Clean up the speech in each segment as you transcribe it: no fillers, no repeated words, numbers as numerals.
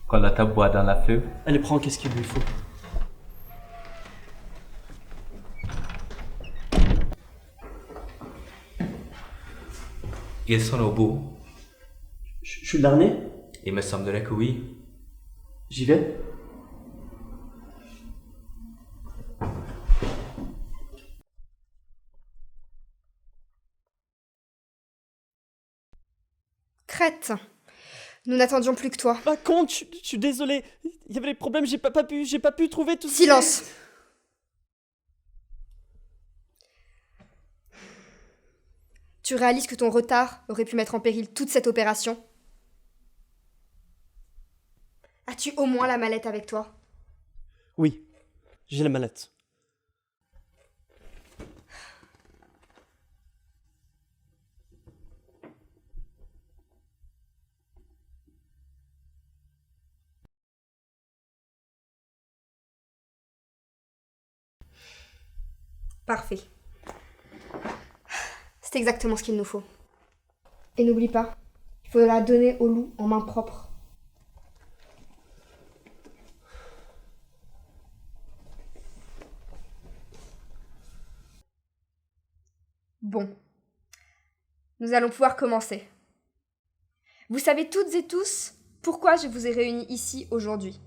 Quand la table boit dans la feu. Elle prend qu'est-ce qu'il lui faut. Ils sont au bout. Je suis le dernier. Il me semblerait que oui. J'y vais. Crête. Nous n'attendions plus que toi. Ah, compte, je suis désolé. Il y avait des problèmes, j'ai pas pu trouver tout ça. Silence. Tu réalises que ton retard aurait pu mettre en péril toute cette opération? As-tu au moins la mallette avec toi? Oui, j'ai la mallette. Parfait. C'est exactement ce qu'il nous faut. Et n'oublie pas, il faudra la donner au loup en main propre. Bon. Nous allons pouvoir commencer. Vous savez toutes et tous pourquoi je vous ai réunis ici aujourd'hui.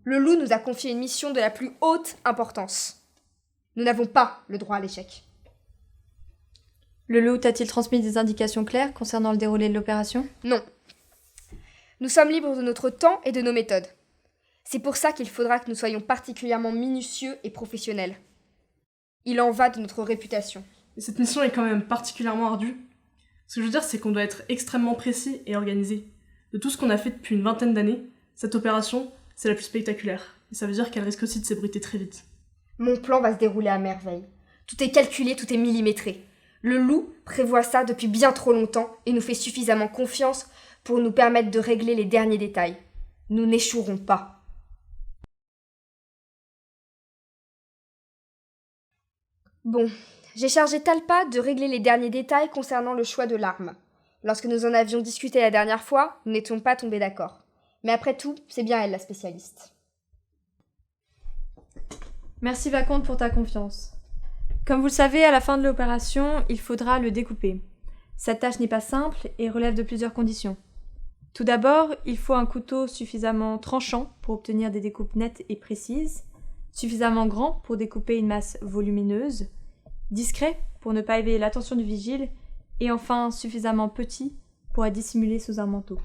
Le loup nous a confié une mission de la plus haute importance. Nous n'avons pas le droit à l'échec. Le loup t'a-t-il transmis des indications claires concernant le déroulé de l'opération? Non. Nous sommes libres de notre temps et de nos méthodes. C'est pour ça qu'il faudra que nous soyons particulièrement minutieux et professionnels. Il en va de notre réputation. Et cette mission est quand même particulièrement ardue. Ce que je veux dire, c'est qu'on doit être extrêmement précis et organisé. De tout ce qu'on a fait depuis une vingtaine d'années, cette opération, c'est la plus spectaculaire. Et ça veut dire qu'elle risque aussi de s'ébruiter très vite. Mon plan va se dérouler à merveille. Tout est calculé, tout est millimétré. Le loup prévoit ça depuis bien trop longtemps et nous fait suffisamment confiance pour nous permettre de régler les derniers détails. Nous n'échouerons pas. Bon, j'ai chargé Talpa de régler les derniers détails concernant le choix de l'arme. Lorsque nous en avions discuté la dernière fois, nous n'étions pas tombés d'accord. Mais après tout, c'est bien elle la spécialiste. Merci Vaconte pour ta confiance. Comme vous le savez, à la fin de l'opération, il faudra le découper. Cette tâche n'est pas simple et relève de plusieurs conditions. Tout d'abord, il faut un couteau suffisamment tranchant pour obtenir des découpes nettes et précises, suffisamment grand pour découper une masse volumineuse, discret pour ne pas éveiller l'attention du vigile, et enfin suffisamment petit pour être dissimulé sous un manteau.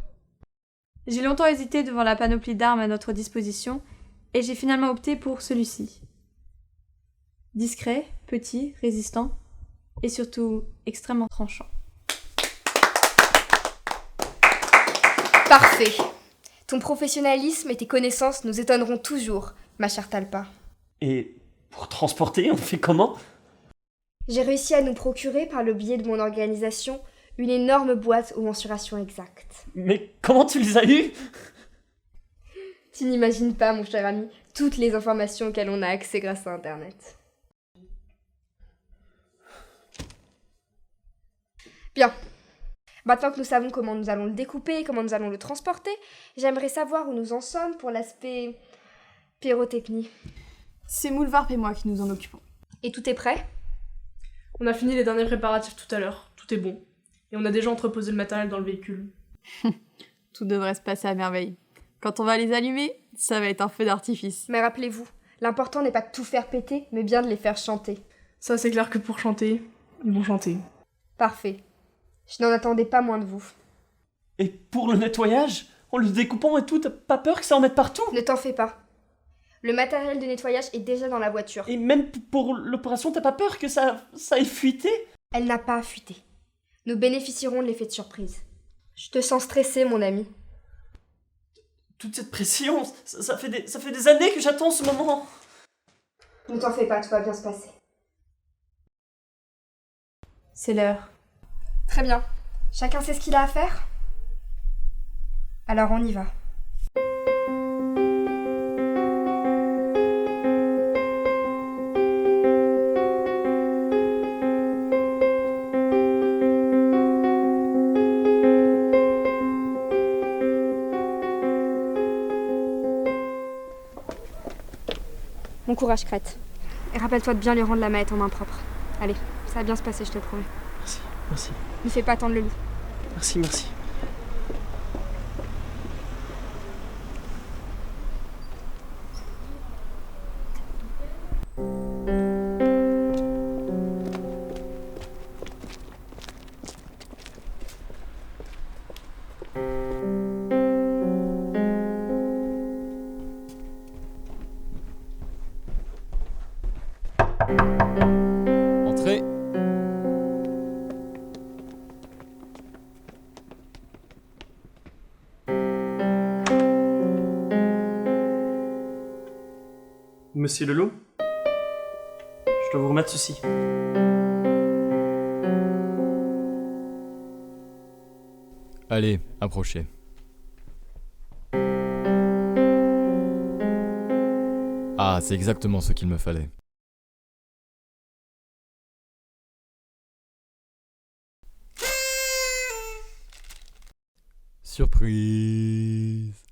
J'ai longtemps hésité devant la panoplie d'armes à notre disposition, et j'ai finalement opté pour celui-ci. Discret, petit, résistant, et surtout extrêmement tranchant. Parfait. Ton professionnalisme et tes connaissances nous étonneront toujours, ma chère Talpa. Et pour transporter, on fait comment? J'ai réussi à nous procurer, par le biais de mon organisation, une énorme boîte aux mensurations exactes. Mais comment tu les as eus? Tu n'imagines pas, mon cher ami, toutes les informations auxquelles on a accès grâce à Internet. Bien. Maintenant que nous savons comment nous allons le découper, comment nous allons le transporter, j'aimerais savoir où nous en sommes pour l'aspect pyrotechnie. C'est Moulvarp et moi qui nous en occupons. Et tout est prêt? On a fini les derniers préparatifs tout à l'heure, tout est bon. Et on a déjà entreposé le matériel dans le véhicule. Tout devrait se passer à merveille. Quand on va les allumer, ça va être un feu d'artifice. Mais rappelez-vous, l'important n'est pas de tout faire péter, mais bien de les faire chanter. Ça, c'est clair que pour chanter, ils vont chanter. Parfait. Je n'en attendais pas moins de vous. Et pour le nettoyage? En le découpant et tout, t'as pas peur que ça en mette partout? Ne t'en fais pas. Le matériel de nettoyage est déjà dans la voiture. Et même pour l'opération, t'as pas peur que ça ait fuité? Elle n'a pas à fuiter. Nous bénéficierons de l'effet de surprise. Je te sens stressé, mon ami. Toute cette pression, ça fait des années que j'attends ce moment. Ne t'en fais pas, tout va bien se passer. C'est l'heure. Très bien. Chacun sait ce qu'il a à faire? Alors on y va. Bon courage, Crête. Et rappelle-toi de bien lui rendre la mallette en main propre. Allez, ça va bien se passer, je te le promets. Merci, merci, Ne fais pas attendre le loup. merci, merci. Entrez. Monsieur Leloup, je dois vous remettre ceci. Allez, approchez. Ah, c'est exactement ce qu'il me fallait. Surprise!